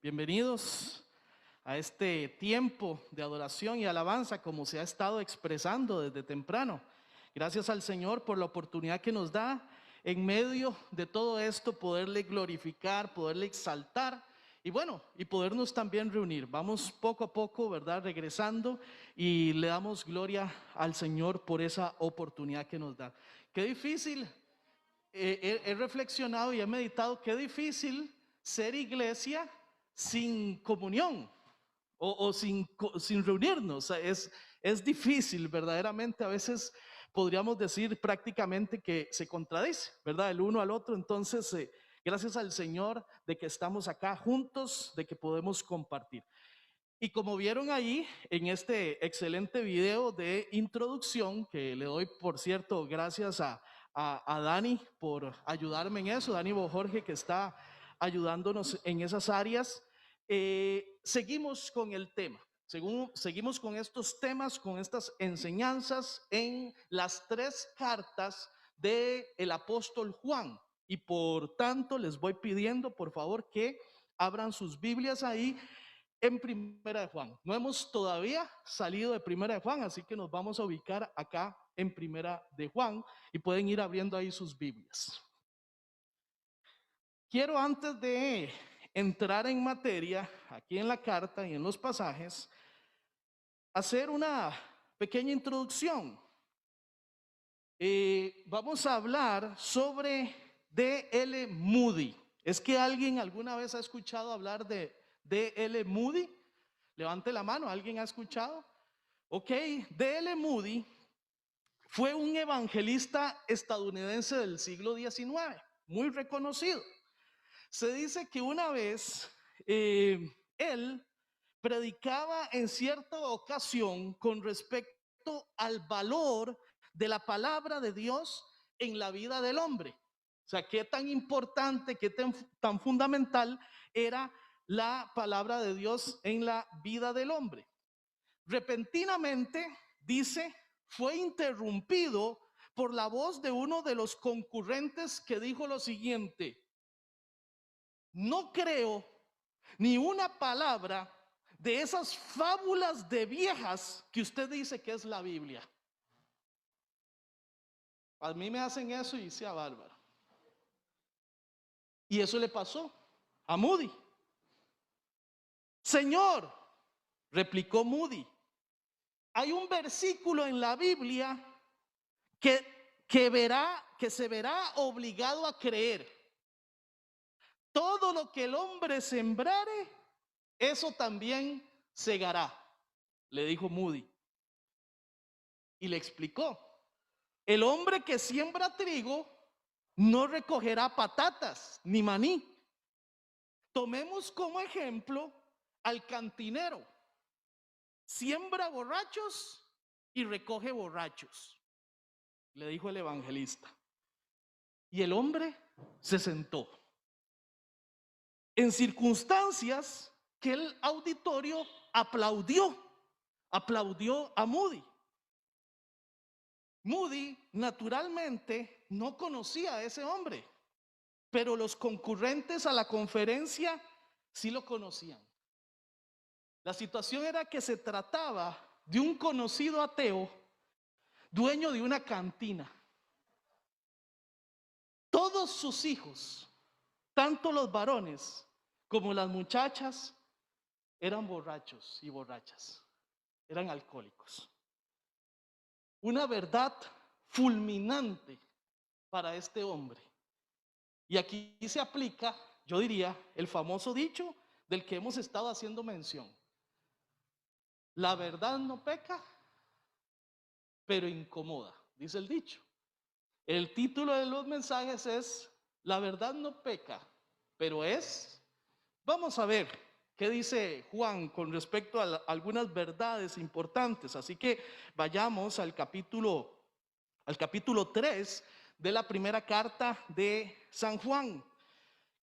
Bienvenidos a este tiempo de adoración y alabanza como se ha estado expresando desde temprano. Gracias al Señor por la oportunidad que nos da en medio de todo esto poderle glorificar, poderle exaltar y bueno, y podernos también reunir. Vamos poco a poco, ¿verdad? Regresando y le damos gloria al Señor por esa oportunidad que nos da. Qué difícil, he reflexionado y he meditado, qué difícil ser iglesia sin comunión o sin reunirnos. Es difícil, verdaderamente. A veces podríamos decir prácticamente que se contradice, ¿verdad? El uno al otro. Entonces, gracias al Señor de que estamos acá juntos, de que podemos compartir. Y como vieron ahí en este excelente video de introducción, que le doy, por cierto, gracias a Dani por ayudarme en eso, Dani Bojorge, que está ayudándonos en esas áreas. Seguimos con el tema, seguimos con estos temas, con estas enseñanzas en las tres cartas del apóstol Juan. Y por tanto les voy pidiendo por favor que abran sus Biblias ahí en Primera de Juan. No hemos todavía salido de Primera de Juan, así que nos vamos a ubicar acá en Primera de Juan y pueden ir abriendo ahí sus Biblias. Quiero, antes de entrar en materia, aquí en la carta y en los pasajes, hacer una pequeña introducción. Vamos a hablar sobre D.L. Moody. ¿Es que alguien alguna vez ha escuchado hablar de D.L. Moody? Levante la mano, ¿alguien ha escuchado? Ok, D.L. Moody fue un evangelista estadounidense del siglo XIX, muy reconocido. Se dice que una vez él predicaba en cierta ocasión con respecto al valor de la palabra de Dios en la vida del hombre. O sea, qué tan importante, qué tan fundamental era la palabra de Dios en la vida del hombre. Repentinamente, dice, fue interrumpido por la voz de uno de los concurrentes que dijo lo siguiente: no creo ni una palabra de esas fábulas de viejas que usted dice que es la Biblia. A mí me hacen eso y sea bárbaro. Y eso le pasó a Moody. Señor, replicó Moody, hay un versículo en la Biblia que se verá obligado a creer. Todo lo que el hombre sembrare, eso también segará, le dijo Moody. Y le explicó: el hombre que siembra trigo no recogerá patatas ni maní. Tomemos como ejemplo al cantinero. Siembra borrachos y recoge borrachos, le dijo el evangelista. Y el hombre se sentó. En circunstancias que el auditorio aplaudió a Moody. Moody naturalmente no conocía a ese hombre, pero los concurrentes a la conferencia sí lo conocían. La situación era que se trataba de un conocido ateo, dueño de una cantina. Todos sus hijos, tanto los varones como las muchachas, eran borrachos y borrachas, eran alcohólicos. Una verdad fulminante para este hombre. Y aquí se aplica, yo diría, el famoso dicho del que hemos estado haciendo mención: la verdad no peca, pero incomoda, dice el dicho. El título de los mensajes es: la verdad no peca, pero es... Vamos a ver qué dice Juan con respecto a algunas verdades importantes. Así que vayamos al capítulo 3 de la primera carta de San Juan.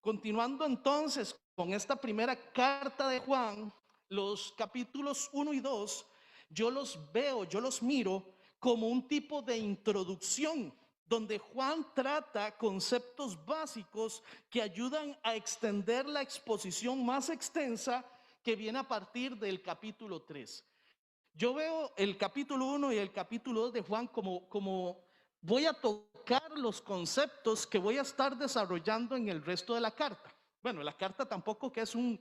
Continuando entonces con esta primera carta de Juan, los capítulos 1 y 2, yo los miro como un tipo de introducción donde Juan trata conceptos básicos que ayudan a extender la exposición más extensa que viene a partir del capítulo 3. Yo veo el capítulo 1 y el capítulo 2 de Juan como voy a tocar los conceptos que voy a estar desarrollando en el resto de la carta. Bueno, la carta tampoco que es un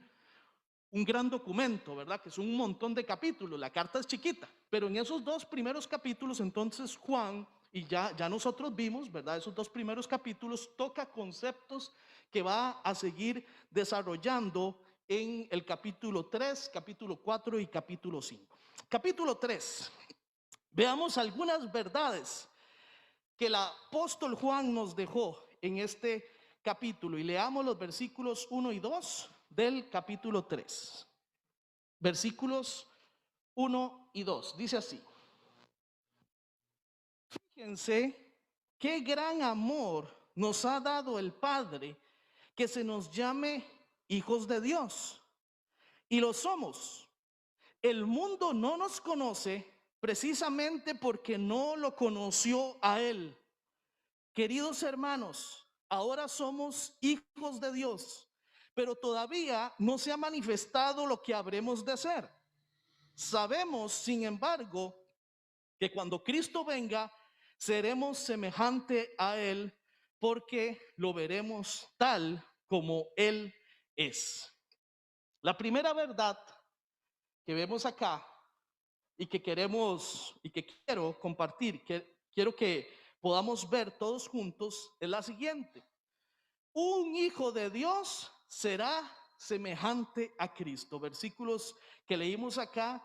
gran documento, ¿verdad? Que es un montón de capítulos, la carta es chiquita, pero en esos dos primeros capítulos, entonces Juan, y ya nosotros vimos, ¿verdad? Esos dos primeros capítulos toca conceptos que va a seguir desarrollando en el capítulo 3, capítulo 4 y capítulo 5. Capítulo 3, veamos algunas verdades que el apóstol Juan nos dejó en este capítulo y leamos los versículos 1 y 2 del capítulo 3. Versículos 1 y 2. Dice así: fíjense qué gran amor nos ha dado el Padre, que se nos llame hijos de Dios. Y lo somos. El mundo no nos conoce precisamente porque no lo conoció a Él. Queridos hermanos, ahora somos hijos de Dios, pero todavía no se ha manifestado lo que habremos de ser. Sabemos, sin embargo, que cuando Cristo venga, seremos semejante a Él, porque lo veremos tal como Él es. La primera verdad que vemos acá y que queremos y que quiero compartir, que quiero que podamos ver todos juntos, es la siguiente: un hijo de Dios será semejante a Cristo. Versículos que leímos acá,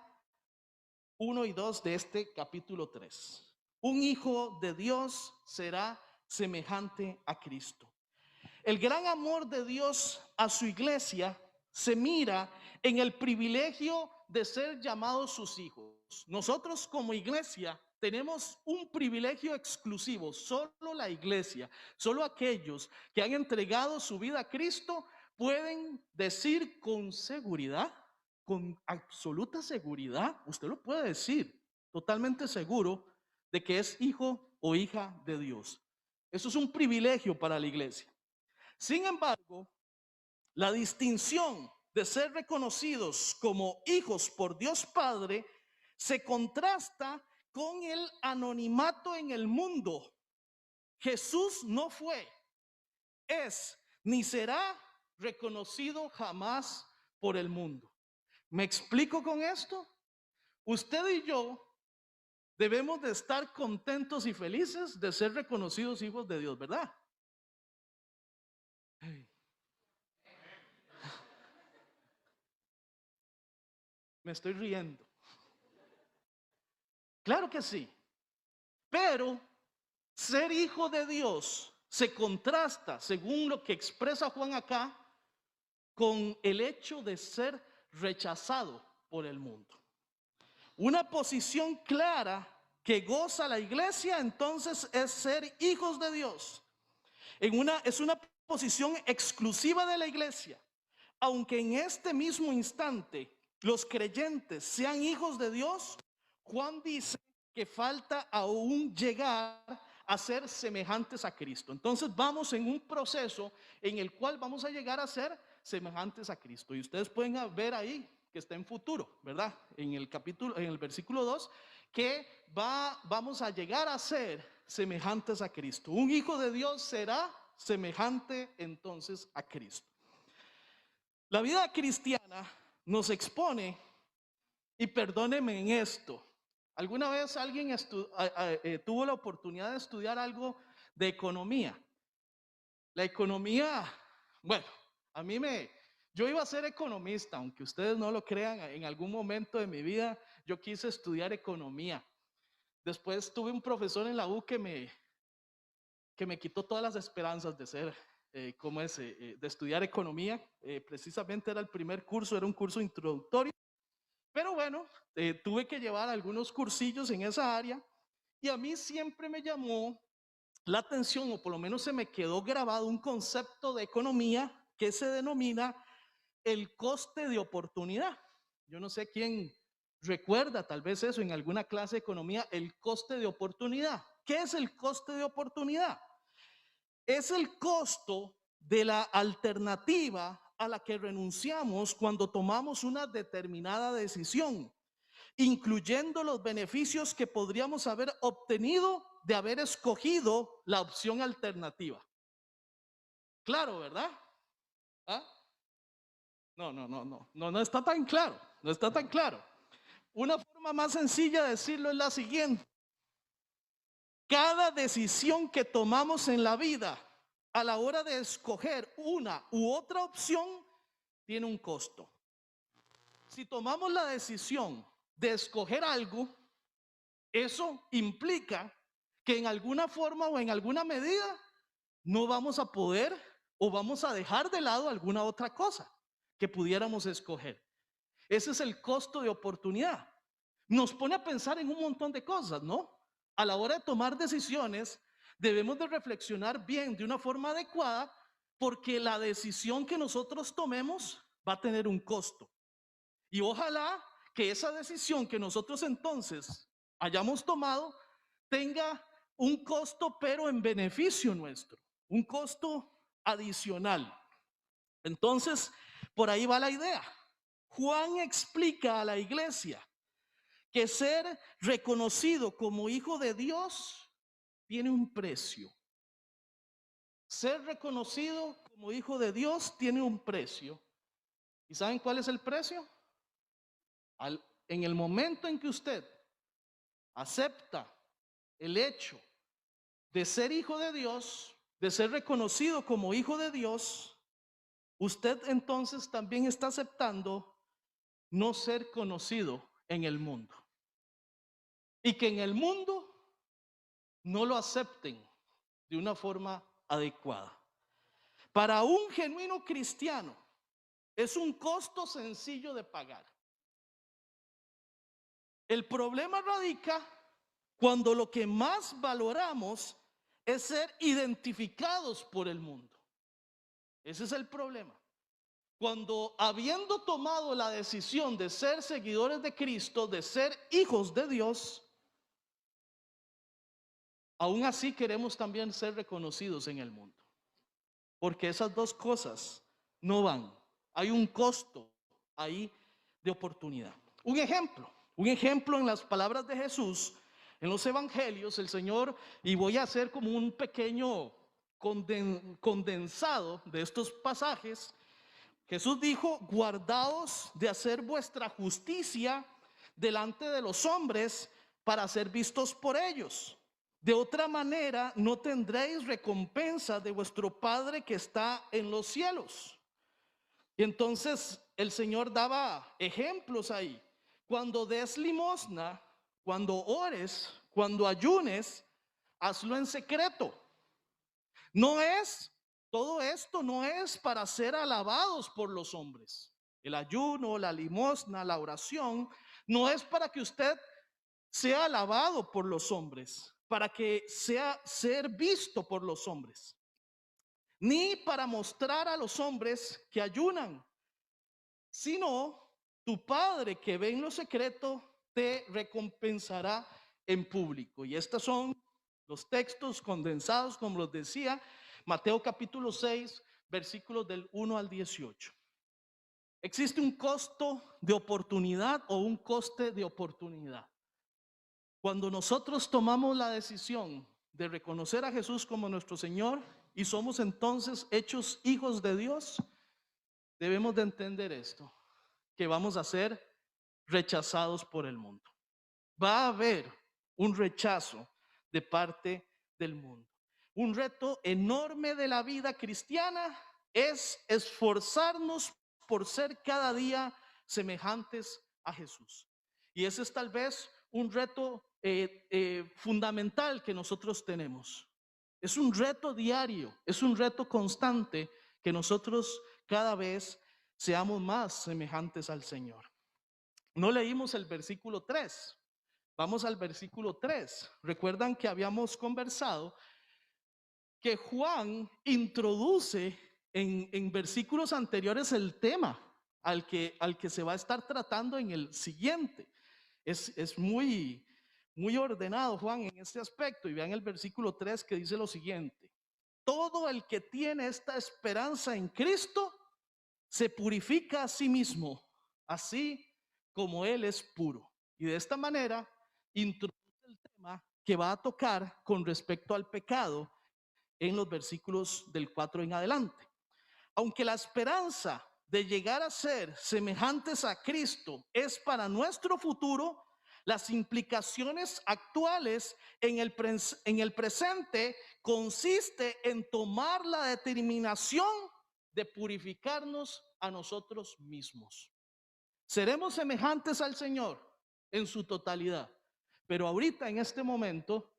1 y 2 de este capítulo 3. Un hijo de Dios será semejante a Cristo. El gran amor de Dios a su iglesia se mira en el privilegio de ser llamados sus hijos. Nosotros como iglesia tenemos un privilegio exclusivo. Solo la iglesia, solo aquellos que han entregado su vida a Cristo pueden decir con seguridad, con absoluta seguridad, usted lo puede decir totalmente seguro de que es hijo o hija de Dios. Eso es un privilegio para la iglesia. Sin embargo, la distinción de ser reconocidos como hijos por Dios Padre se contrasta con el anonimato en el mundo. Jesús no fue, es, ni será reconocido jamás por el mundo. ¿Me explico con esto? Usted y yo debemos de estar contentos y felices de ser reconocidos hijos de Dios, ¿verdad? Me estoy riendo. Claro que sí. Pero ser hijo de Dios se contrasta, según lo que expresa Juan acá, con el hecho de ser rechazado por el mundo. Una posición clara que goza la iglesia entonces es ser hijos de Dios. Es una posición exclusiva de la iglesia. Aunque en este mismo instante los creyentes sean hijos de Dios, Juan dice que falta aún llegar a ser semejantes a Cristo. Entonces vamos en un proceso en el cual vamos a llegar a ser semejantes a Cristo. Y ustedes pueden ver ahí que está en futuro, ¿verdad? En el versículo 2, que vamos a llegar a ser semejantes a Cristo. Un hijo de Dios será semejante entonces a Cristo. La vida cristiana nos expone, y perdónenme en esto, ¿alguna vez alguien tuvo la oportunidad de estudiar algo de economía? La economía, bueno, yo iba a ser economista, aunque ustedes no lo crean, en algún momento de mi vida yo quise estudiar economía. Después tuve un profesor en la U que me quitó todas las esperanzas de ser, de estudiar economía. Precisamente era el primer curso, era un curso introductorio. Pero bueno, tuve que llevar algunos cursillos en esa área y a mí siempre me llamó la atención, o por lo menos se me quedó grabado un concepto de economía que se denomina el coste de oportunidad. Yo no sé quién recuerda tal vez eso en alguna clase de economía, el coste de oportunidad. ¿Qué es el coste de oportunidad? Es el costo de la alternativa a la que renunciamos cuando tomamos una determinada decisión, incluyendo los beneficios que podríamos haber obtenido de haber escogido la opción alternativa. Claro, ¿verdad? ¿Ah? No está tan claro, no está tan claro. Una forma más sencilla de decirlo es la siguiente: cada decisión que tomamos en la vida a la hora de escoger una u otra opción tiene un costo. Si tomamos la decisión de escoger algo, eso implica que en alguna forma o en alguna medida no vamos a poder o vamos a dejar de lado alguna otra cosa que pudiéramos escoger. Ese es el costo de oportunidad. Nos pone a pensar en un montón de cosas, ¿no? A la hora de tomar decisiones, debemos de reflexionar bien de una forma adecuada, porque la decisión que nosotros tomemos va a tener un costo. Y ojalá que esa decisión que nosotros entonces hayamos tomado tenga un costo, pero en beneficio nuestro, un costo adicional. Entonces, por ahí va la idea. Juan explica a la iglesia que ser reconocido como hijo de Dios tiene un precio. Ser reconocido como hijo de Dios tiene un precio. ¿Y saben cuál es el precio? En el momento en que usted acepta el hecho de ser hijo de Dios, de ser reconocido como hijo de Dios, usted entonces también está aceptando no ser conocido en el mundo. Y que en el mundo no lo acepten de una forma adecuada. Para un genuino cristiano es un costo sencillo de pagar. El problema radica cuando lo que más valoramos es ser identificados por el mundo. Ese es el problema. Cuando, habiendo tomado la decisión de ser seguidores de Cristo, de ser hijos de Dios, aún así queremos también ser reconocidos en el mundo. Porque esas dos cosas no van. Hay un costo ahí de oportunidad. Un ejemplo en las palabras de Jesús, en los evangelios, el Señor, y voy a hacer como un pequeño condensado de estos pasajes. Jesús dijo: guardaos de hacer vuestra justicia delante de los hombres para ser vistos por ellos. De otra manera no tendréis recompensa de vuestro Padre que está en los cielos. Y entonces el Señor daba ejemplos ahí. Cuando des limosna, cuando ores, cuando ayunes, hazlo en secreto. Todo esto no es para ser alabados por los hombres. El ayuno, la limosna, la oración, no es para que usted sea alabado por los hombres, para que sea ser visto por los hombres, ni para mostrar a los hombres que ayunan, sino tu Padre que ve en lo secreto te recompensará en público. Y estos son los textos condensados, como los decía, Mateo capítulo 6, versículos del 1 al 18. Existe un costo de oportunidad o un coste de oportunidad. Cuando nosotros tomamos la decisión de reconocer a Jesús como nuestro Señor y somos entonces hechos hijos de Dios, debemos de entender esto, que vamos a ser rechazados por el mundo. Va a haber un rechazo de parte del mundo. Un reto enorme de la vida cristiana es esforzarnos por ser cada día semejantes a Jesús. Y ese es tal vez un reto fundamental que nosotros tenemos. Es un reto diario, es un reto constante que nosotros cada vez seamos más semejantes al Señor. No leímos el versículo 3. Vamos al versículo 3. Recuerdan que habíamos conversado que Juan introduce en versículos anteriores el tema al que se va a estar tratando en el siguiente. Es muy muy ordenado Juan en este aspecto, y vean el versículo 3 que dice lo siguiente: todo el que tiene esta esperanza en Cristo se purifica a sí mismo, así como Él es puro. Y de esta manera introduce el tema que va a tocar con respecto al pecado en los versículos del 4 en adelante. Aunque la esperanza de llegar a ser semejantes a Cristo es para nuestro futuro, las implicaciones actuales en el presente consiste en tomar la determinación de purificarnos a nosotros mismos. Seremos semejantes al Señor en su totalidad, pero ahorita en este momento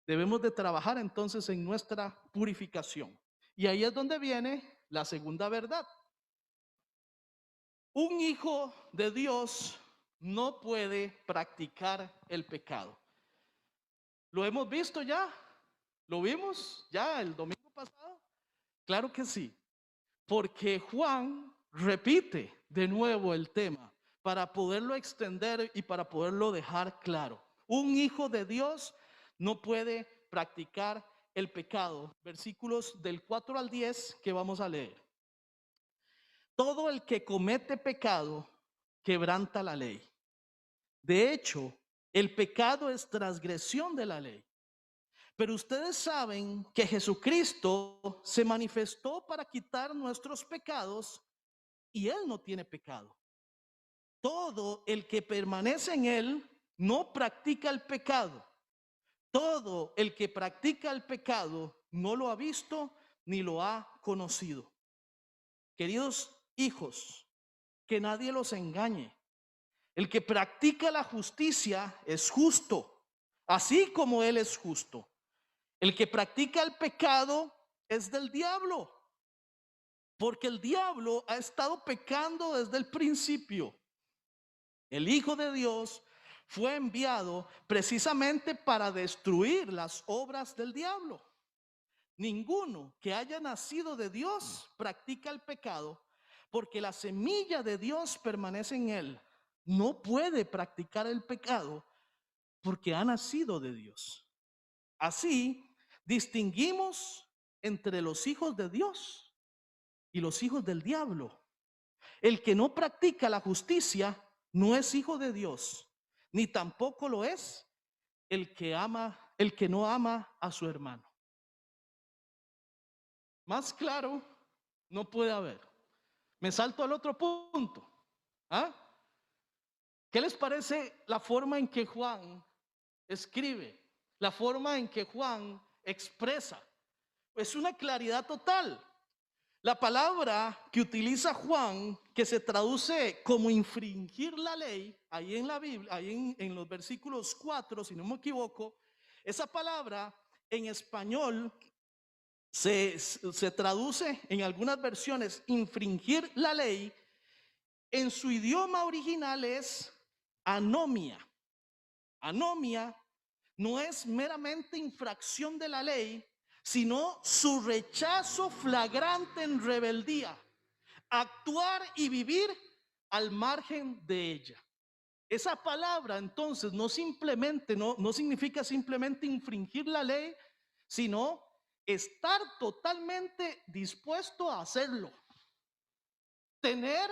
debemos de trabajar entonces en nuestra purificación. Y ahí es donde viene la segunda verdad. Un hijo de Dios no puede practicar el pecado. ¿Lo hemos visto ya? ¿Lo vimos ya el domingo pasado? Claro que sí, porque Juan repite de nuevo el tema para poderlo extender y para poderlo dejar claro. Un hijo de Dios no puede practicar el pecado. Versículos del 4 al 10 que vamos a leer. Todo el que comete pecado quebranta la ley. De hecho, el pecado es transgresión de la ley. Pero ustedes saben que Jesucristo se manifestó para quitar nuestros pecados y Él no tiene pecado. Todo el que permanece en Él no practica el pecado. Todo el que practica el pecado no lo ha visto ni lo ha conocido. Queridos hijos, que nadie los engañe. El que practica la justicia es justo, así como Él es justo. El que practica el pecado es del diablo, porque el diablo ha estado pecando desde el principio. El Hijo de Dios fue enviado precisamente para destruir las obras del diablo. Ninguno que haya nacido de Dios practica el pecado, porque la semilla de Dios permanece en él. No puede practicar el pecado porque ha nacido de Dios. Así distinguimos entre los hijos de Dios y los hijos del diablo. El que no practica la justicia no es hijo de Dios, ni tampoco lo es el que no ama a su hermano. Más claro no puede haber. Me salto al otro punto. ¿Ah? ¿Qué les parece la forma en que Juan escribe? La forma en que Juan expresa. Es una claridad total. La palabra que utiliza Juan, que se traduce como infringir la ley, ahí en la Biblia, ahí en los versículos 4, si no me equivoco, esa palabra en español se traduce en algunas versiones infringir la ley. En su idioma original es anomia. Anomia no es meramente infracción de la ley, sino su rechazo flagrante en rebeldía, actuar y vivir al margen de ella. Esa palabra entonces no significa simplemente infringir la ley, sino estar totalmente dispuesto a hacerlo, tener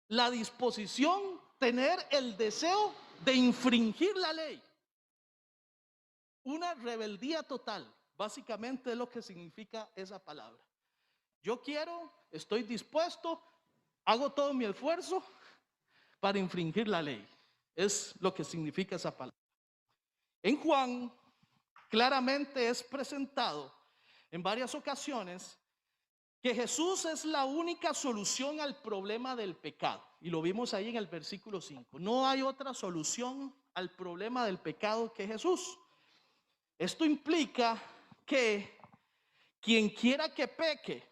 la disposición, tener el deseo de infringir la ley. Una rebeldía total, básicamente es lo que significa esa palabra. Yo quiero, estoy dispuesto, hago todo mi esfuerzo para infringir la ley. Es lo que significa esa palabra. En Juan, claramente es presentado en varias ocasiones que Jesús es la única solución al problema del pecado. Y lo vimos ahí en el versículo 5. No hay otra solución al problema del pecado que Jesús. Esto implica que quien quiera que peque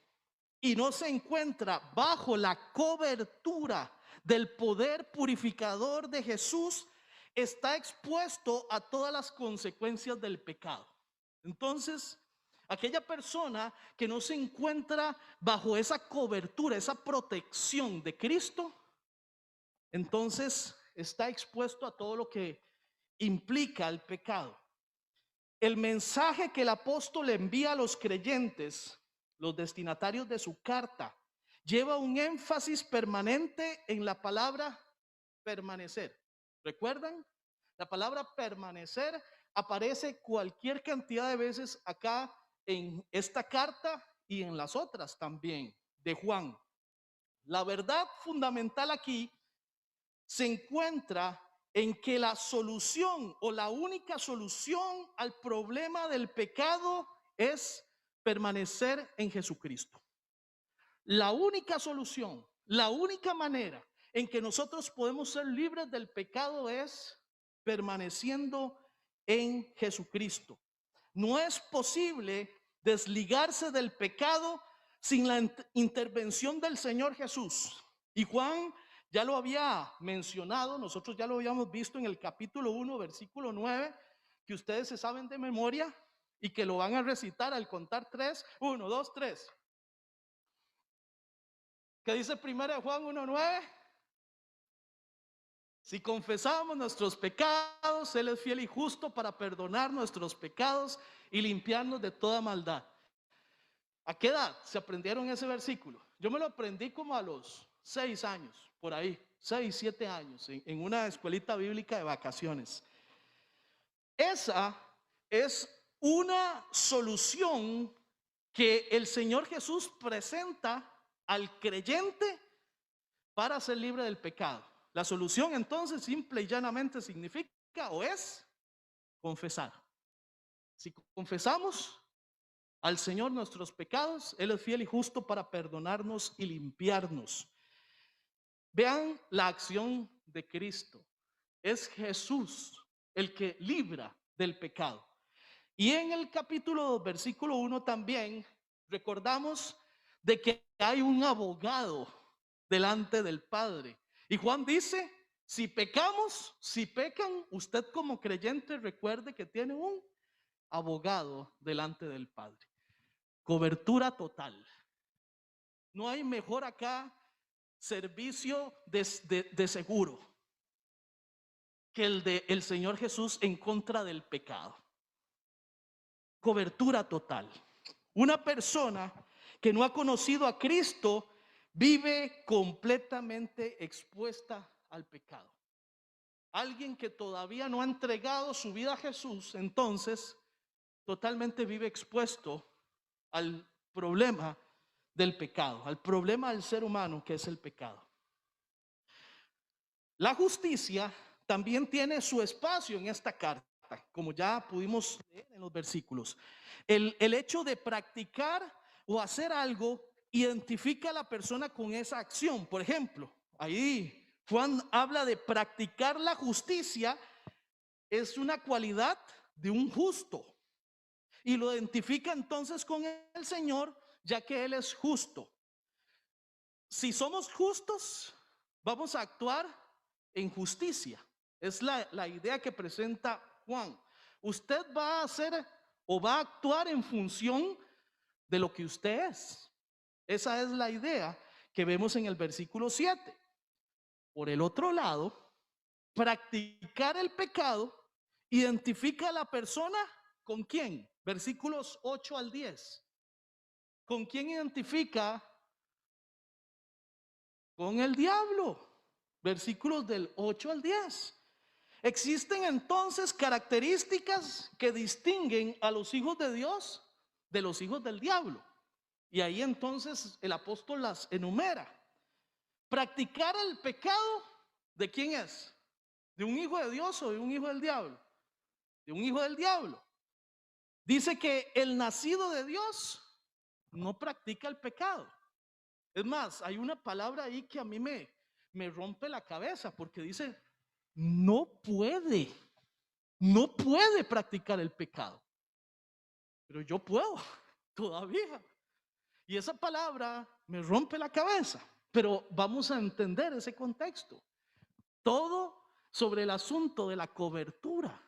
y no se encuentra bajo la cobertura del poder purificador de Jesús, está expuesto a todas las consecuencias del pecado. Entonces, aquella persona que no se encuentra bajo esa cobertura, esa protección de Cristo, entonces está expuesto a todo lo que implica el pecado. El mensaje que el apóstol envía a los creyentes, los destinatarios de su carta, lleva un énfasis permanente en la palabra permanecer. ¿Recuerdan? La palabra permanecer aparece cualquier cantidad de veces acá en esta carta y en las otras también de Juan. La verdad fundamental aquí se encuentra en que la solución o la única solución al problema del pecado es permanecer en Jesucristo. La única solución, la única manera en que nosotros podemos ser libres del pecado es permaneciendo en Jesucristo. No es posible desligarse del pecado sin la intervención del Señor Jesús. Y Juan ya lo había mencionado, nosotros ya lo habíamos visto en el capítulo 1, versículo 9, que ustedes se saben de memoria y que lo van a recitar al contar 3, 1, 2, 3. ¿Qué dice 1 Juan 1:9? Si confesamos nuestros pecados, Él es fiel y justo para perdonar nuestros pecados y limpiarnos de toda maldad. ¿A qué edad se aprendieron ese versículo? Yo me lo aprendí como a los 6 años, por ahí, 6, 7 años, en una escuelita bíblica de vacaciones. Esa es una solución que el Señor Jesús presenta al creyente para ser libre del pecado. La solución entonces simple y llanamente significa o es confesar. Si confesamos al Señor nuestros pecados, Él es fiel y justo para perdonarnos y limpiarnos. Vean la acción de Cristo. Es Jesús el que libra del pecado. Y en el capítulo 2, versículo 1 también recordamos de que hay un abogado delante del Padre. Y Juan dice, si pecamos, si pecan, usted como creyente recuerde que tiene un abogado delante del Padre. Cobertura total. No hay mejor acá servicio de seguro que el de el Señor Jesús en contra del pecado. Cobertura total. Una persona que no ha conocido a Cristo vive completamente expuesta al pecado. Alguien que todavía no ha entregado su vida a Jesús, entonces totalmente vive expuesto al problema del pecado, al problema del ser humano que es el pecado. La justicia también tiene su espacio en esta carta, como ya pudimos leer en los versículos. El hecho de practicar o hacer algo identifica a la persona con esa acción. Por ejemplo, ahí Juan habla de practicar la justicia, es una cualidad de un justo. Y lo identifica entonces con el Señor, ya que Él es justo. Si somos justos, vamos a actuar en justicia. Es la idea que presenta Juan. Usted va a hacer o va a actuar en función de lo que usted es. Esa es la idea que vemos en el versículo 7. Por el otro lado, practicar el pecado identifica a la persona con quién. Versículos 8 al 10. ¿Con quién identifica? Con el diablo. Versículos del 8 al 10. Existen entonces características que distinguen a los hijos de Dios de los hijos del diablo. Y ahí entonces el apóstol las enumera. Practicar el pecado, ¿de quién es? ¿De un hijo de Dios o de un hijo del diablo? De un hijo del diablo. Dice que el nacido de Dios no practica el pecado. Es más, hay una palabra ahí que a mí me rompe la cabeza porque dice, no puede practicar el pecado. Pero yo puedo todavía. Y esa palabra me rompe la cabeza. Pero vamos a entender ese contexto. Todo sobre el asunto de la cobertura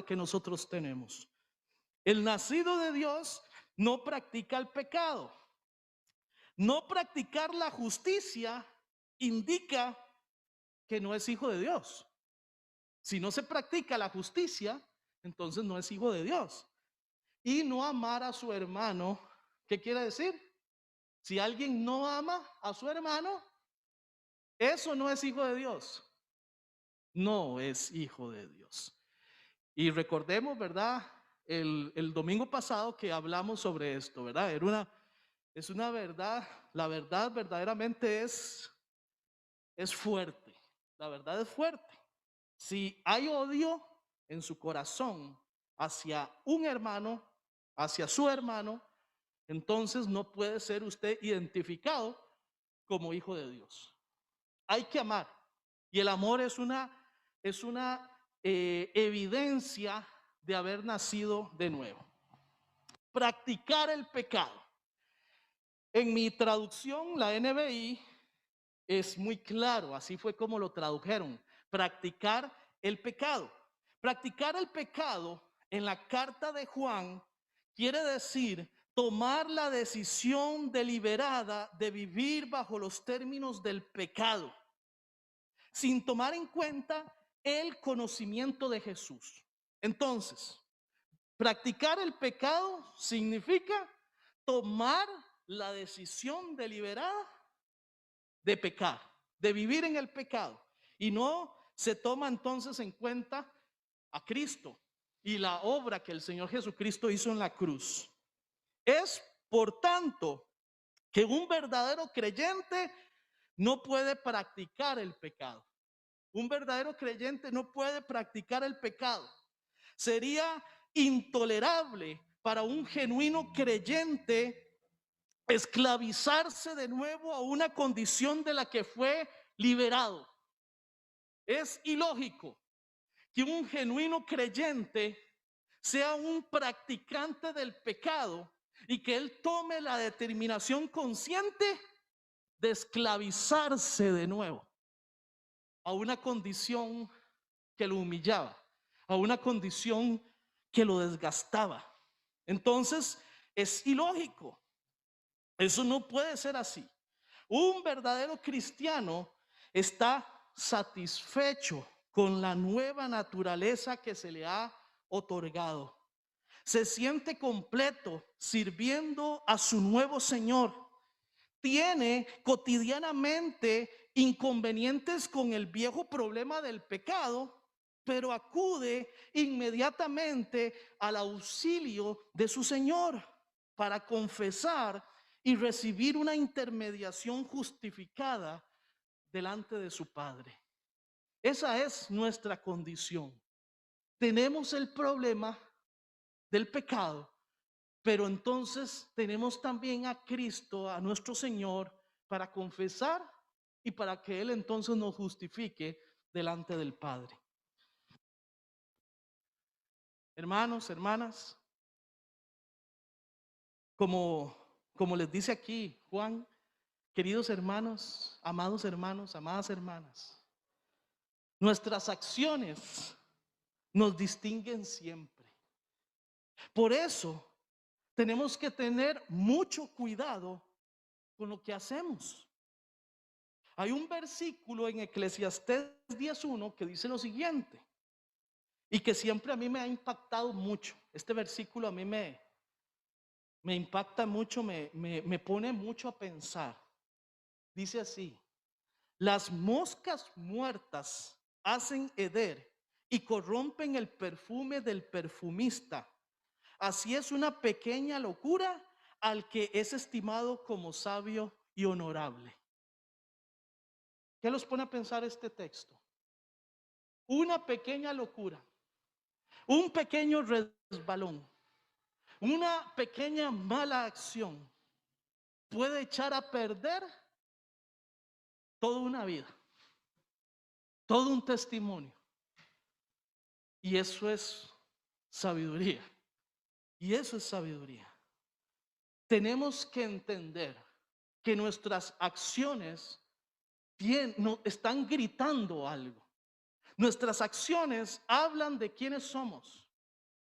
que nosotros tenemos. El nacido de Dios no practica el pecado. No practicar la justicia indica que no es hijo de Dios. Si no se practica la justicia, entonces no es hijo de Dios. Y no amar a su hermano, ¿qué quiere decir? Si alguien no ama a su hermano, eso no es hijo de Dios. No es hijo de Dios. Y recordemos, ¿verdad? El domingo pasado que hablamos sobre esto, ¿verdad? Es una verdad, la verdad verdaderamente es fuerte. La verdad es fuerte. Si hay odio en su corazón hacia un hermano, hacia su hermano, entonces no puede ser usted identificado como hijo de Dios. Hay que amar. Y el amor es una evidencia de haber nacido de nuevo. Practicar el pecado. En mi traducción, la NBI, es muy claro, así fue como lo tradujeron. Practicar el pecado. Practicar el pecado en la carta de Juan quiere decir tomar la decisión deliberada de vivir bajo los términos del pecado, sin tomar en cuenta el conocimiento de Jesús. Entonces, practicar el pecado significa tomar la decisión deliberada de pecar, de vivir en el pecado. Y no se toma entonces en cuenta a Cristo y la obra que el Señor Jesucristo hizo en la cruz. Es, por tanto, que un verdadero creyente no puede practicar el pecado. Un verdadero creyente no puede practicar el pecado. Sería intolerable para un genuino creyente esclavizarse de nuevo a una condición de la que fue liberado. Es ilógico que un genuino creyente sea un practicante del pecado y que él tome la determinación consciente de esclavizarse de nuevo a una condición que lo humillaba, a una condición que lo desgastaba. Entonces, es ilógico. Eso no puede ser así. Un verdadero cristiano está satisfecho con la nueva naturaleza que se le ha otorgado. Se siente completo sirviendo a su nuevo Señor. Tiene cotidianamente inconvenientes con el viejo problema del pecado, pero acude inmediatamente al auxilio de su Señor para confesar y recibir una intermediación justificada delante de su Padre. Esa es nuestra condición. Tenemos el problema del pecado, pero entonces tenemos también a Cristo, a nuestro Señor, para confesar y para que Él entonces nos justifique delante del Padre. Hermanos, hermanas, como les dice aquí Juan, queridos hermanos, amadas hermanas, nuestras acciones nos distinguen siempre. Por eso tenemos que tener mucho cuidado con lo que hacemos. Hay un versículo en Eclesiastés 10:1 que dice lo siguiente, y que siempre a mí me ha impactado mucho. Este versículo a mí me impacta mucho, me pone mucho a pensar. Dice así: las moscas muertas hacen heder y corrompen el perfume del perfumista. Así es una pequeña locura al que es estimado como sabio y honorable. ¿Qué los pone a pensar este texto? Una pequeña locura, un pequeño resbalón, una pequeña mala acción puede echar a perder toda una vida, todo un testimonio. Y eso es sabiduría. Y eso es sabiduría. Tenemos que entender que nuestras acciones están gritando algo. Nuestras acciones hablan de quiénes somos.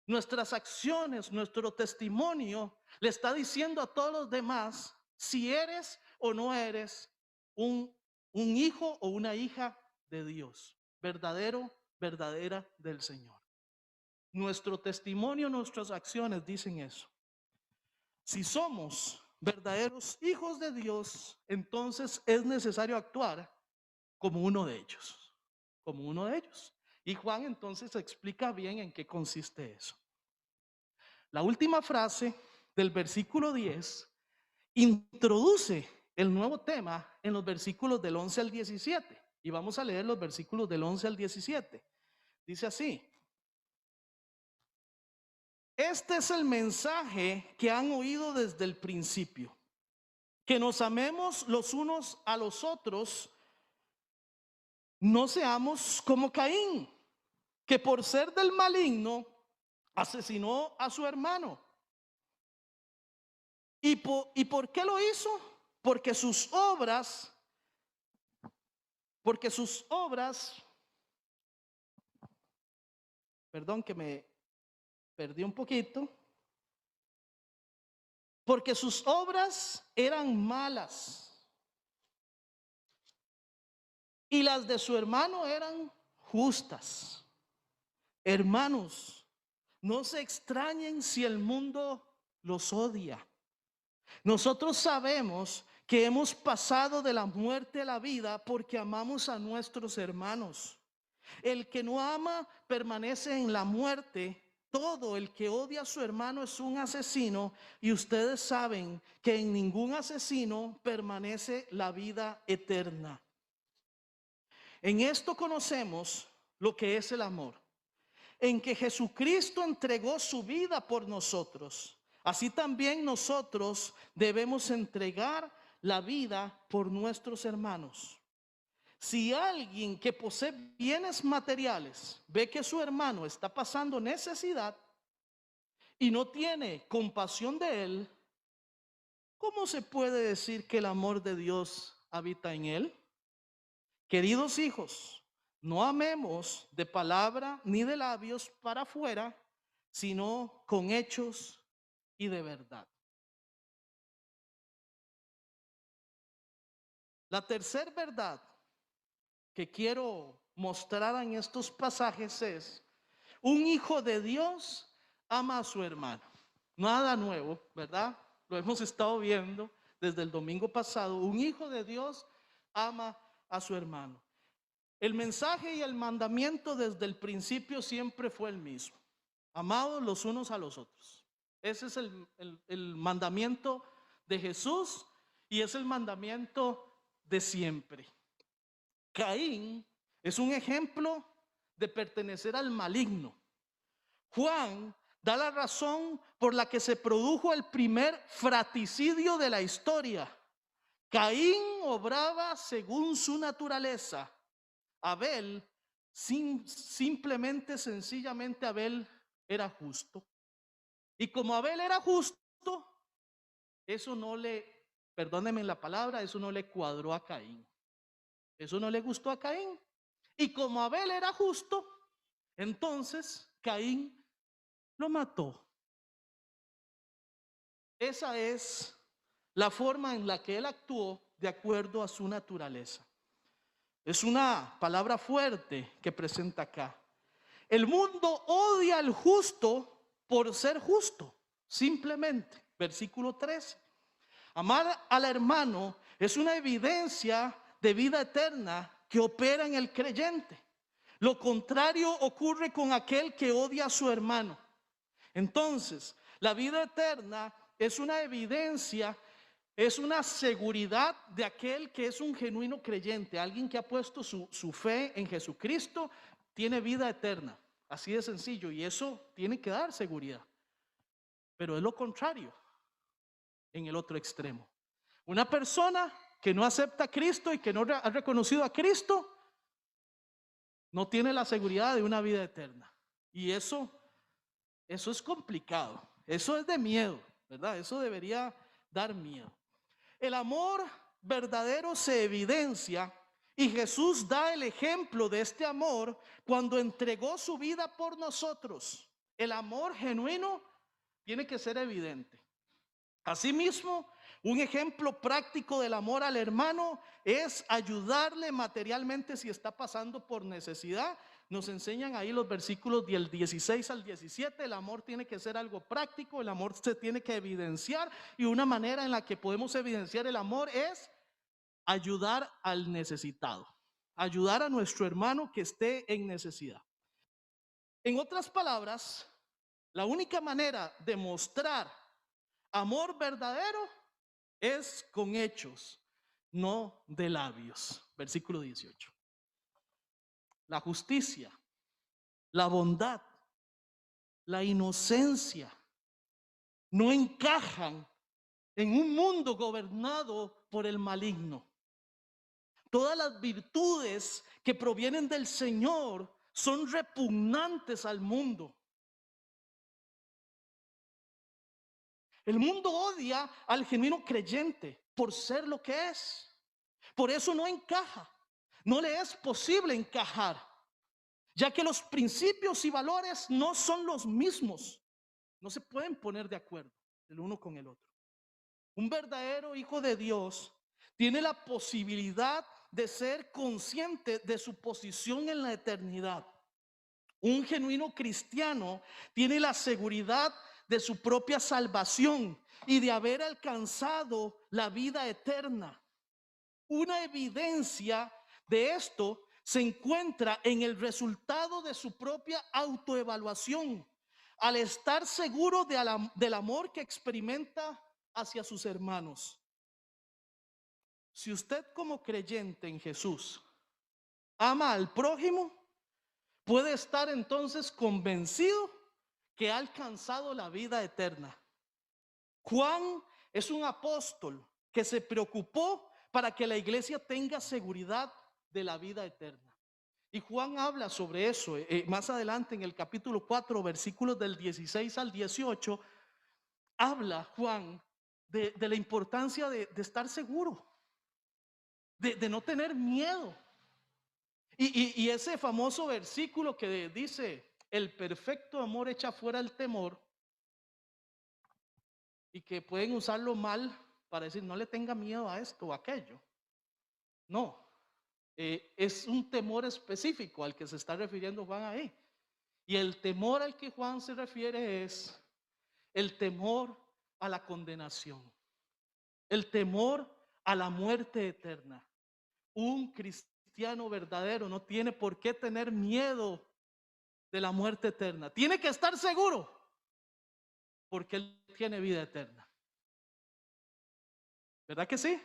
Nuestras acciones, nuestro testimonio le está diciendo a todos los demás si eres o no eres un hijo o una hija de Dios, verdadero, verdadera del Señor. Nuestro testimonio, nuestras acciones dicen eso. Si somos verdaderos hijos de Dios, entonces es necesario actuar como uno de ellos, como uno de ellos. Y Juan entonces explica bien en qué consiste eso. La última frase del versículo 10 introduce el nuevo tema en los versículos del 11 al 17. Y vamos a leer los versículos del 11 al 17. Dice así: este es el mensaje que han oído desde el principio, que nos amemos los unos a los otros, no seamos como Caín, que por ser del maligno asesinó a su hermano. ¿Y por qué lo hizo? Porque sus obras, perdón que me perdí un poquito, porque sus obras eran malas y las de su hermano eran justas. Hermanos, no se extrañen si el mundo los odia. Nosotros sabemos que hemos pasado de la muerte a la vida porque amamos a nuestros hermanos. El que no ama permanece en la muerte. Todo el que odia a su hermano es un asesino, y ustedes saben que en ningún asesino permanece la vida eterna. En esto conocemos lo que es el amor, en que Jesucristo entregó su vida por nosotros. Así también nosotros debemos entregar la vida por nuestros hermanos. Si alguien que posee bienes materiales ve que su hermano está pasando necesidad y no tiene compasión de él, ¿cómo se puede decir que el amor de Dios habita en él? Queridos hijos, no amemos de palabra ni de labios para afuera, sino con hechos y de verdad. La tercera verdad que quiero mostrar en estos pasajes es: un hijo de Dios ama a su hermano. Nada nuevo, ¿verdad? Lo hemos estado viendo desde el domingo pasado. Un hijo de Dios ama a su hermano. El mensaje y el mandamiento desde el principio siempre fue el mismo: amados los unos a los otros. Ese es el mandamiento de Jesús, y es el mandamiento de siempre. Caín es un ejemplo de pertenecer al maligno. Juan da la razón por la que se produjo el primer fratricidio de la historia. Caín obraba según su naturaleza. Abel, sencillamente Abel era justo. Y como Abel era justo, eso no le, perdónenme la palabra, eso no le cuadró a Caín. Eso no le gustó a Caín. Y como Abel era justo, entonces Caín lo mató. Esa es la forma en la que él actuó de acuerdo a su naturaleza. Es una palabra fuerte que presenta acá. El mundo odia al justo por ser justo, simplemente. Versículo 13. Amar al hermano es una evidencia de vida eterna que opera en el creyente. Lo contrario ocurre con aquel que odia a su hermano. Entonces, la vida eterna es una evidencia, es una seguridad de aquel que es un genuino creyente. Alguien que ha puesto su fe en Jesucristo tiene vida eterna. Así de sencillo, y eso tiene que dar seguridad. Pero es lo contrario en el otro extremo. Una persona que no acepta a Cristo y que no ha reconocido a Cristo no tiene la seguridad de una vida eterna. Y eso es complicado. Eso es de miedo, ¿verdad? Eso debería dar miedo. El amor verdadero se evidencia, y Jesús da el ejemplo de este amor cuando entregó su vida por nosotros. El amor genuino tiene que ser evidente. Asimismo, un ejemplo práctico del amor al hermano es ayudarle materialmente si está pasando por necesidad. nos enseñan ahí los versículos del 16 al 17, el amor tiene que ser algo práctico, el amor se tiene que evidenciar, y una manera en la que podemos evidenciar el amor es ayudar al necesitado, ayudar a nuestro hermano que esté en necesidad. En otras palabras, la única manera de mostrar amor verdadero es con hechos, no de labios. Versículo 18. La justicia, la bondad, la inocencia no encajan en un mundo gobernado por el maligno. Todas las virtudes que provienen del Señor son repugnantes al mundo. El mundo odia al genuino creyente por ser lo que es. Por eso no encaja. No le es posible encajar, ya que los principios y valores no son los mismos. No se pueden poner de acuerdo el uno con el otro. Un verdadero hijo de Dios tiene la posibilidad de ser consciente de su posición en la eternidad. Un genuino cristiano tiene la seguridad de su propia salvación y de haber alcanzado la vida eterna. Una evidencia de esto se encuentra en el resultado de su propia autoevaluación, al estar seguro del amor que experimenta hacia sus hermanos. Si usted como creyente en Jesús ama al prójimo, puede estar entonces convencido que ha alcanzado la vida eterna. Juan es un apóstol que se preocupó para que la iglesia tenga seguridad de la vida eterna. Y Juan habla sobre eso más adelante en el capítulo 4, versículos del 16 al 18. Habla Juan de la importancia de estar seguro, de no tener miedo. Y ese famoso versículo que dice: el perfecto amor echa fuera el temor, y que pueden usarlo mal para decir no le tenga miedo a esto o aquello. No, es un temor específico al que se está refiriendo Juan ahí. Y el temor al que Juan se refiere es el temor a la condenación, el temor a la muerte eterna. Un cristiano verdadero no tiene por qué tener miedo de la muerte eterna. Tiene que estar seguro porque él tiene vida eterna. ¿Verdad que sí?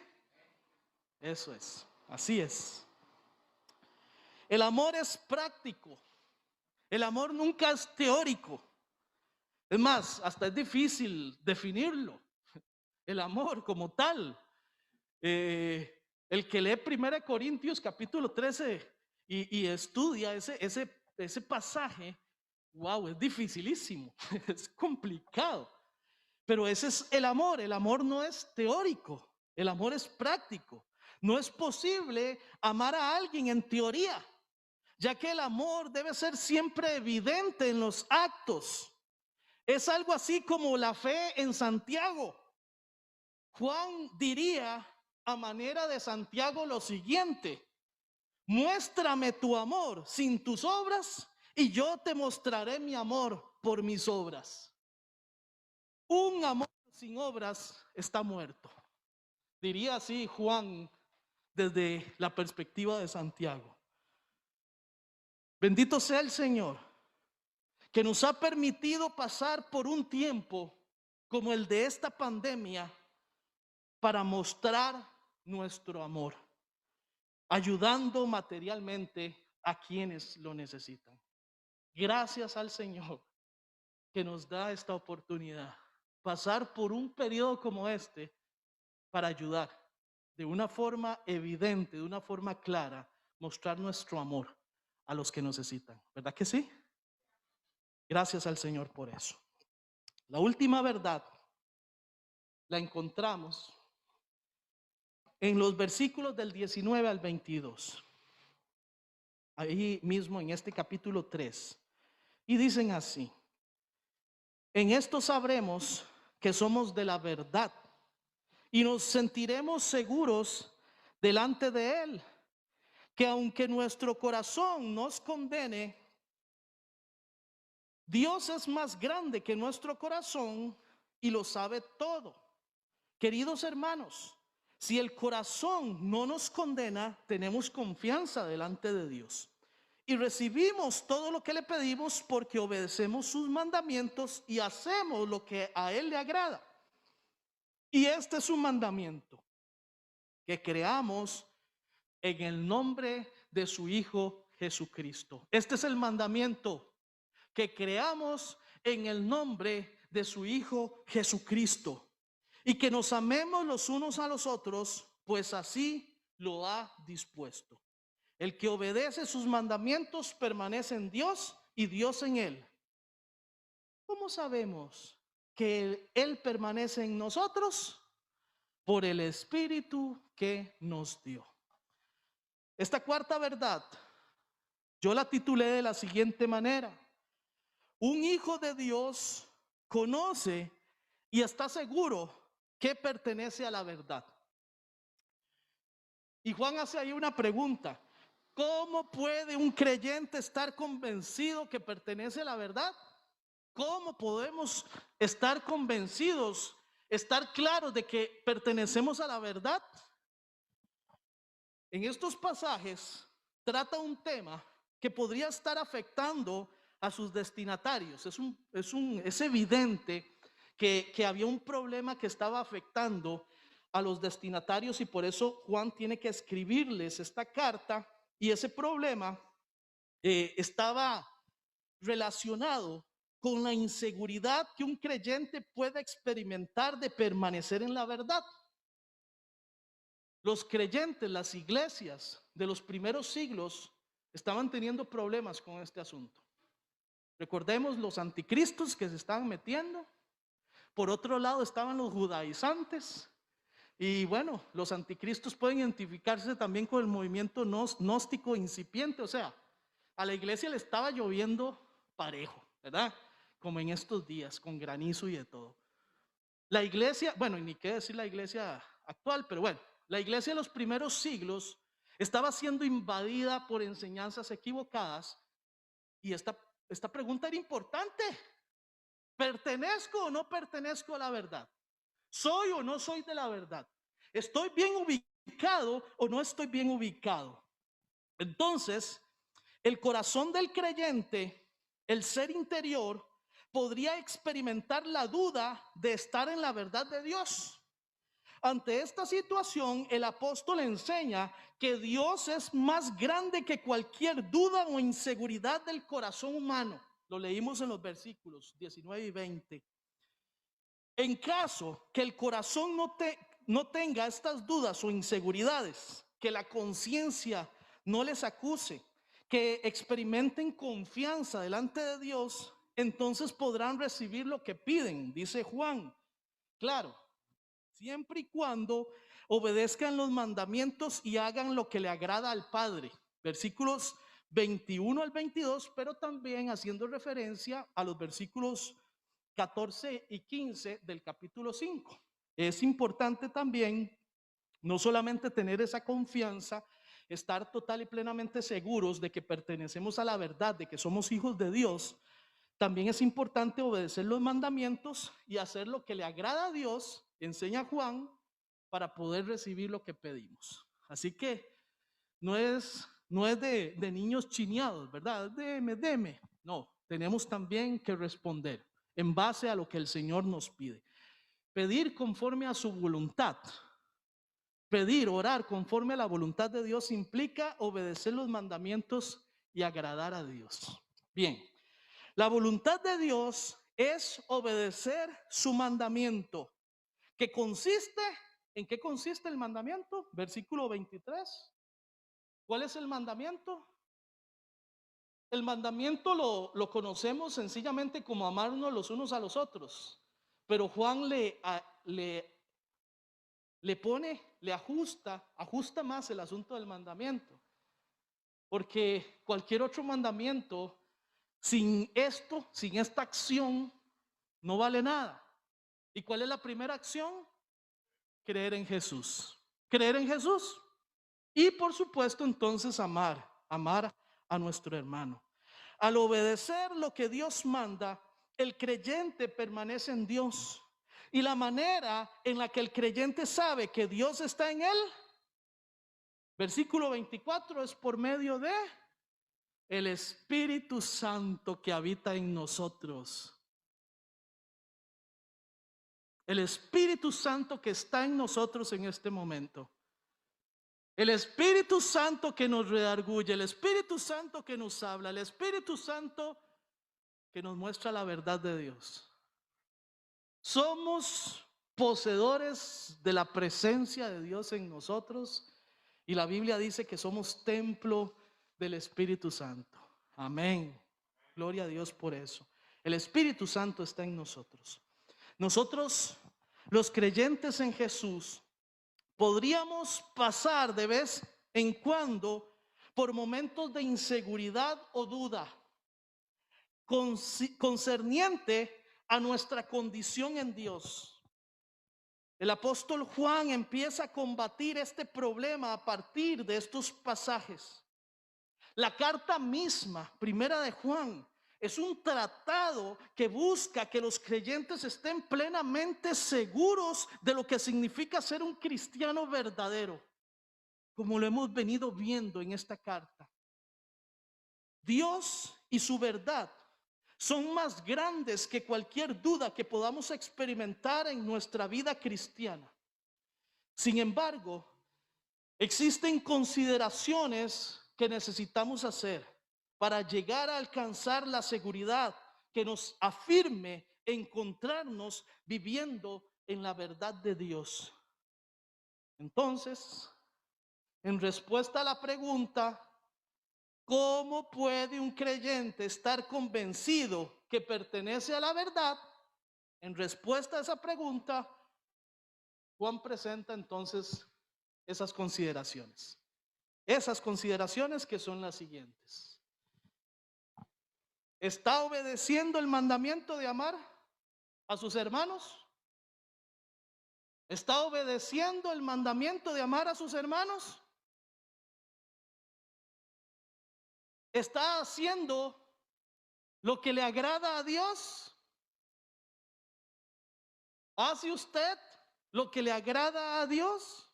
Eso es, así es. El amor es práctico. El amor nunca es teórico. Es más, hasta es difícil definirlo. El amor como tal. El que lee 1 Corintios capítulo 13 y estudia ese pasaje, wow, es dificilísimo, es complicado. Pero ese es el amor. El amor no es teórico, el amor es práctico. No es posible amar a alguien en teoría, ya que el amor debe ser siempre evidente en los actos. Es algo así como la fe en Santiago. Juan diría a manera de Santiago lo siguiente: muéstrame tu amor sin tus obras y yo te mostraré mi amor por mis obras. Un amor sin obras está muerto. Diría así Juan desde la perspectiva de Santiago. Bendito sea el Señor, que nos ha permitido pasar por un tiempo como el de esta pandemia para mostrar nuestro amor, ayudando materialmente a quienes lo necesitan. Gracias al Señor que nos da esta oportunidad, pasar por un periodo como este para ayudar de una forma evidente, de una forma clara, mostrar nuestro amor a los que necesitan. ¿Verdad que sí? Gracias al Señor por eso. La última verdad la encontramos en los versículos del 19 al 22. Ahí mismo en este capítulo 3. Y dicen así: en esto sabremos que somos de la verdad y nos sentiremos seguros delante de Él. que aunque nuestro corazón nos condene, Dios es más grande que nuestro corazón y lo sabe todo. Queridos hermanos, si el corazón no nos condena, tenemos confianza delante de Dios y recibimos todo lo que le pedimos porque obedecemos sus mandamientos y hacemos lo que a Él le agrada. Y este es un mandamiento, que creamos en el nombre de su Hijo Jesucristo. Este es el mandamiento, que creamos en el nombre de su Hijo Jesucristo y que nos amemos los unos a los otros, pues así lo ha dispuesto. El que obedece sus mandamientos permanece en Dios y Dios en él. ¿Cómo sabemos que Él permanece en nosotros? Por el Espíritu que nos dio. Esta cuarta verdad yo la titulé de la siguiente manera: un hijo de Dios conoce y está seguro que pertenece a la verdad. Y Juan hace ahí una pregunta: ¿cómo puede un creyente estar convencido que pertenece a la verdad? ¿Cómo podemos estar convencidos, estar claros de que pertenecemos a la verdad? En estos pasajes trata un tema que podría estar afectando a sus destinatarios. Es evidente que había un problema que estaba afectando a los destinatarios y por eso Juan tiene que escribirles esta carta, y ese problema estaba relacionado con la inseguridad que un creyente puede experimentar de permanecer en la verdad. Los creyentes, las iglesias de los primeros siglos estaban teniendo problemas con este asunto. Recordemos los anticristos que se estaban metiendo. Por otro lado estaban los judaizantes. Y bueno, los anticristos pueden identificarse también con el movimiento gnóstico incipiente. O sea, a la iglesia le estaba lloviendo parejo, ¿verdad? Como en estos días, con granizo y de todo. La iglesia, bueno, y ni qué decir la iglesia actual, pero bueno, la iglesia de los primeros siglos estaba siendo invadida por enseñanzas equivocadas, y esta pregunta era importante: ¿pertenezco o no pertenezco a la verdad? ¿Soy o no soy de la verdad? ¿Estoy bien ubicado o no estoy bien ubicado? Entonces, el corazón del creyente, el ser interior, podría experimentar la duda de estar en la verdad de Dios. Ante esta situación, el apóstol enseña que Dios es más grande que cualquier duda o inseguridad del corazón humano. Lo leímos en los versículos 19 y 20. En caso que el corazón no tenga estas dudas o inseguridades, que la conciencia no les acuse, que experimenten confianza delante de Dios, entonces podrán recibir lo que piden, dice Juan. Claro, siempre y cuando obedezcan los mandamientos y hagan lo que le agrada al Padre. Versículos 21 al 22, pero también haciendo referencia a los versículos 14 y 15 del capítulo 5. Es importante también no solamente tener esa confianza, estar total y plenamente seguros de que pertenecemos a la verdad, de que somos hijos de Dios. También es importante obedecer los mandamientos y hacer lo que le agrada a Dios, enseña Juan, para poder recibir lo que pedimos. Así que no es de niños chineados, ¿verdad? Deme. No, tenemos también que responder en base a lo que el Señor nos pide. Pedir conforme a su voluntad. Pedir, orar conforme a la voluntad de Dios implica obedecer los mandamientos y agradar a Dios. Bien, la voluntad de Dios es obedecer su mandamiento, que consiste, ¿en qué consiste el mandamiento? Versículo 23. ¿Cuál es el mandamiento? El mandamiento lo conocemos sencillamente como amarnos los unos a los otros, pero Juan le ajusta más el asunto del mandamiento, porque cualquier otro mandamiento sin esta acción no vale nada. ¿Y cuál es la primera acción? Creer en Jesús. Creer en Jesús. Y por supuesto entonces amar a nuestro hermano. Al obedecer lo que Dios manda, el creyente permanece en Dios. Y la manera en la que el creyente sabe que Dios está en él, versículo 24, es por medio de el Espíritu Santo que habita en nosotros. El Espíritu Santo que está en nosotros en este momento. El Espíritu Santo que nos redarguye, el Espíritu Santo que nos habla, el Espíritu Santo que nos muestra la verdad de Dios. Somos poseedores de la presencia de Dios en nosotros y la Biblia dice que somos templo del Espíritu Santo. Amén. Gloria a Dios por eso. El Espíritu Santo está en nosotros. Nosotros, los creyentes en Jesús, podríamos pasar de vez en cuando por momentos de inseguridad o duda concerniente a nuestra condición en Dios. El apóstol Juan empieza a combatir este problema a partir de estos pasajes. La carta misma, primera de Juan, es un tratado que busca que los creyentes estén plenamente seguros de lo que significa ser un cristiano verdadero, como lo hemos venido viendo en esta carta. Dios y su verdad son más grandes que cualquier duda que podamos experimentar en nuestra vida cristiana. Sin embargo, existen consideraciones que necesitamos hacer para llegar a alcanzar la seguridad que nos afirme encontrarnos viviendo en la verdad de Dios. Entonces, en respuesta a la pregunta, ¿cómo puede un creyente estar convencido que pertenece a la verdad? En respuesta a esa pregunta, Juan presenta entonces esas consideraciones. Esas consideraciones que son las siguientes. ¿Está obedeciendo el mandamiento de amar a sus hermanos? ¿Está obedeciendo el mandamiento de amar a sus hermanos? ¿Está haciendo lo que le agrada a Dios? ¿Hace usted lo que le agrada a Dios?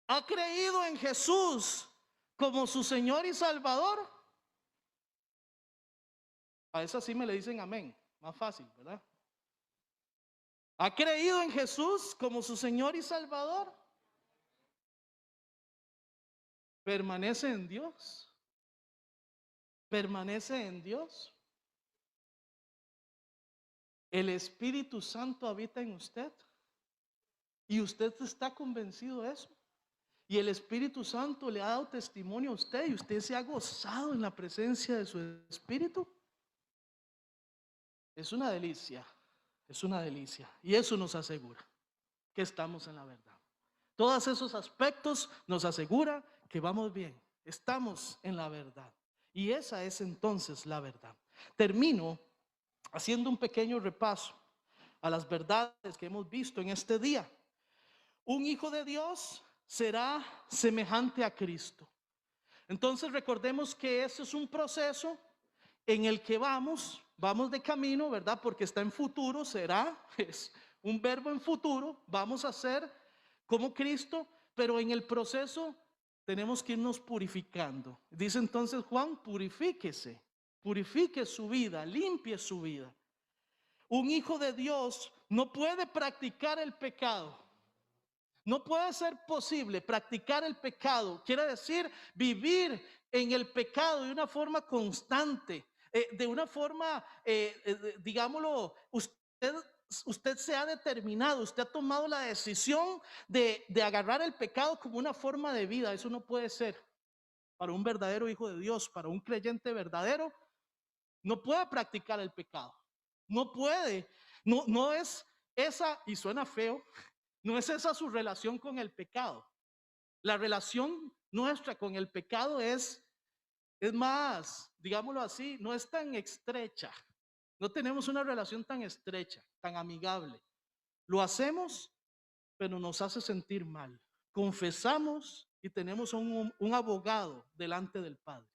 ¿Ha creído en Jesús como su Señor y Salvador? A esa sí me le dicen amén, más fácil, ¿verdad? ¿Ha creído en Jesús como su Señor y Salvador? ¿Permanece en Dios? ¿Permanece en Dios? ¿El Espíritu Santo habita en usted? ¿Y usted está convencido de eso? ¿Y el Espíritu Santo le ha dado testimonio a usted y usted se ha gozado en la presencia de su Espíritu? Es una delicia, es una delicia. Y eso nos asegura que estamos en la verdad. Todos esos aspectos nos asegura que vamos bien, estamos en la verdad. Y esa es entonces la verdad. Termino haciendo un pequeño repaso a las verdades que hemos visto en este día. Un hijo de Dios será semejante a Cristo. Entonces recordemos que ese es un proceso en el que vamos de camino, ¿verdad? Porque está en futuro, será, es un verbo en futuro, vamos a ser como Cristo, pero en el proceso tenemos que irnos purificando. Dice entonces Juan, purifíquese, purifique su vida, limpie su vida. Un hijo de Dios no puede practicar el pecado. No puede ser posible practicar el pecado, quiere decir vivir en el pecado de una forma constante, de una forma, digámoslo, usted se ha determinado, usted ha tomado la decisión de agarrar el pecado como una forma de vida. Eso no puede ser para un verdadero hijo de Dios, para un creyente verdadero. No puede practicar el pecado, no puede, no es esa, y suena feo, no es esa su relación con el pecado. La relación nuestra con el pecado es más, digámoslo así, no es tan estrecha. No tenemos una relación tan estrecha, tan amigable. Lo hacemos, pero nos hace sentir mal. Confesamos y tenemos un abogado delante del Padre.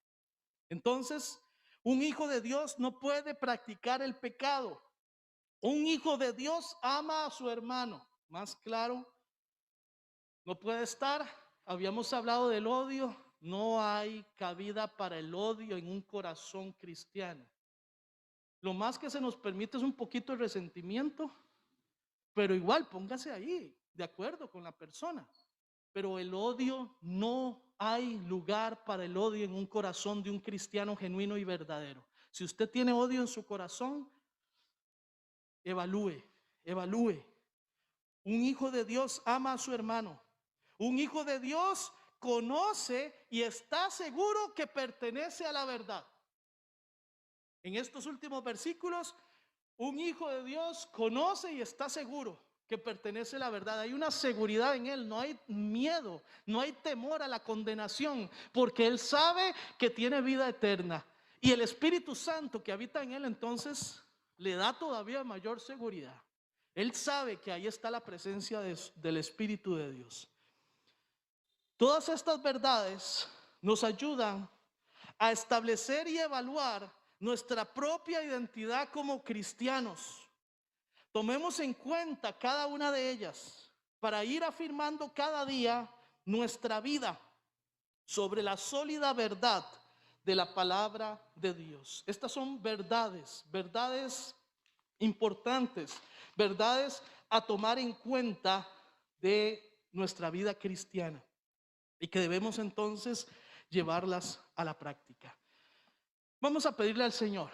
Entonces, un hijo de Dios no puede practicar el pecado. Un hijo de Dios ama a su hermano. Más claro, no puede estar. Habíamos hablado del odio. No hay cabida para el odio en un corazón cristiano. Lo más que se nos permite es un poquito de resentimiento, pero igual póngase ahí, de acuerdo con la persona. Pero el odio, no hay lugar para el odio en un corazón de un cristiano genuino y verdadero. Si usted tiene odio en su corazón, evalúe. Un hijo de Dios ama a su hermano. Un hijo de Dios conoce y está seguro que pertenece a la verdad. En estos últimos versículos, un hijo de Dios conoce y está seguro que pertenece a la verdad. Hay una seguridad en él, no hay miedo, no hay temor a la condenación, porque él sabe que tiene vida eterna. Y el Espíritu Santo que habita en él entonces le da todavía mayor seguridad. Él sabe que ahí está la presencia del Espíritu de Dios. Todas estas verdades nos ayudan a establecer y evaluar nuestra propia identidad como cristianos. Tomemos en cuenta cada una de ellas para ir afirmando cada día nuestra vida sobre la sólida verdad de la palabra de Dios. Estas son verdades importantes, verdades a tomar en cuenta de nuestra vida cristiana y que debemos entonces llevarlas a la práctica. Vamos a pedirle al Señor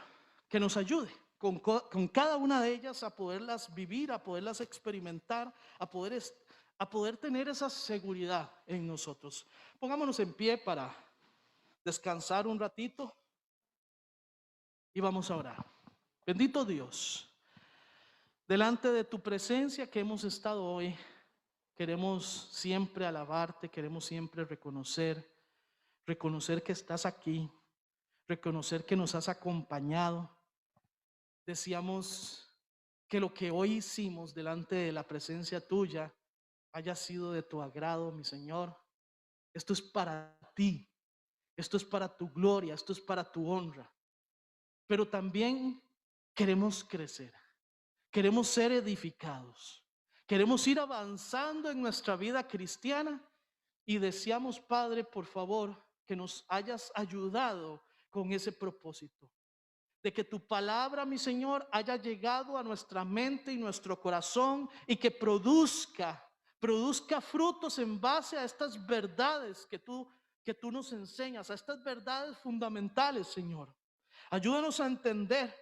que nos ayude con cada una de ellas a poderlas vivir, a poderlas experimentar, a poder tener esa seguridad en nosotros. Pongámonos en pie para descansar un ratito y vamos a orar. Bendito Dios, delante de tu presencia que hemos estado hoy, queremos siempre alabarte, queremos siempre reconocer que estás aquí, reconocer que nos has acompañado. Deseamos que lo que hoy hicimos delante de la presencia tuya haya sido de tu agrado, mi Señor. Esto es para ti, esto es para tu gloria, esto es para tu honra. Pero también queremos crecer, queremos ser edificados, queremos ir avanzando en nuestra vida cristiana y deseamos, Padre, por favor, que nos hayas ayudado con ese propósito. De que tu palabra, mi Señor, haya llegado a nuestra mente y nuestro corazón y que produzca frutos en base a estas verdades que tú nos enseñas, a estas verdades fundamentales, Señor. Ayúdanos a entender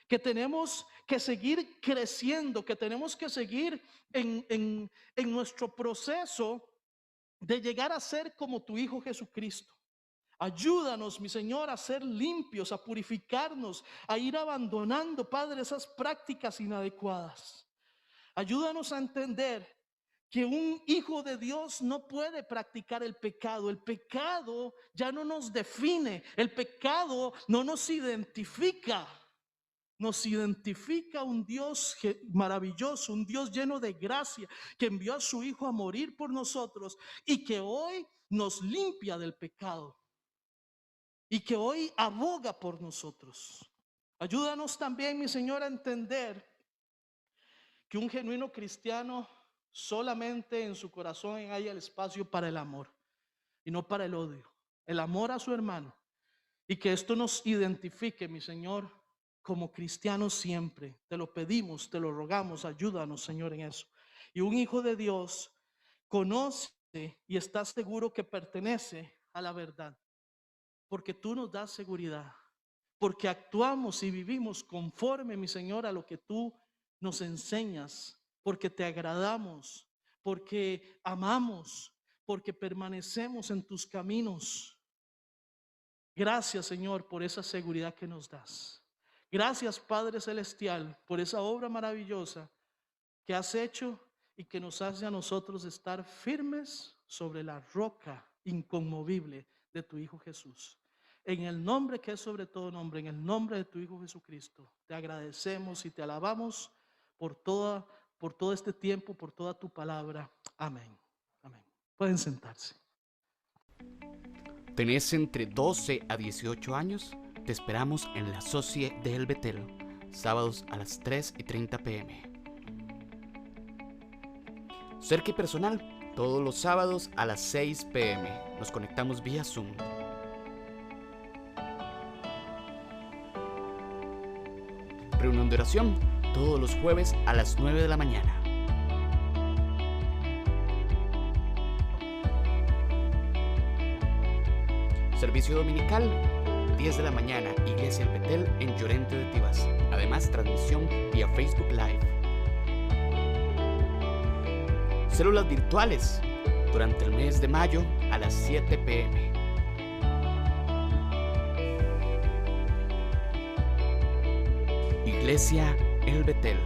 que tenemos que seguir creciendo, que tenemos que seguir en nuestro proceso de llegar a ser como tu Hijo Jesucristo. Ayúdanos, mi Señor, a ser limpios, a purificarnos, a ir abandonando, Padre, esas prácticas inadecuadas. Ayúdanos a entender que un hijo de Dios no puede practicar el pecado. El pecado ya no nos define, el pecado no nos identifica. Nos identifica un Dios maravilloso, un Dios lleno de gracia, que envió a su Hijo a morir por nosotros y que hoy nos limpia del pecado. Y que hoy aboga por nosotros. Ayúdanos también, mi Señor, a entender que un genuino cristiano solamente en su corazón haya el espacio para el amor y no para el odio. El amor a su hermano. Y que esto nos identifique, mi Señor, como cristianos siempre. Te lo pedimos, te lo rogamos, ayúdanos, Señor, en eso. Y un hijo de Dios conoce y está seguro que pertenece a la verdad. Porque tú nos das seguridad, porque actuamos y vivimos conforme, mi Señor, a lo que tú nos enseñas, porque te agradamos, porque amamos, porque permanecemos en tus caminos. Gracias, Señor, por esa seguridad que nos das. Gracias, Padre Celestial, por esa obra maravillosa que has hecho y que nos hace a nosotros estar firmes sobre la roca inconmovible de tu Hijo Jesús. En el nombre que es sobre todo nombre, en el nombre de tu Hijo Jesucristo, te agradecemos y te alabamos por toda por todo este tiempo, por toda tu palabra. Amén. Amén. Pueden sentarse. ¿Tenés entre 12 a 18 años? Te esperamos en la Socie de El Betel, sábados a las 3:30 p.m. Cerca y personal, todos los sábados a las 6 p.m. Nos conectamos vía Zoom. Reunión de oración, todos los jueves a las 9 de la mañana. Servicio dominical, 10 de la mañana, Iglesia El Betel en Llorente de Tibás. Además, transmisión vía Facebook Live. Células virtuales, durante el mes de mayo a las 7 p.m. Iglesia El Betel.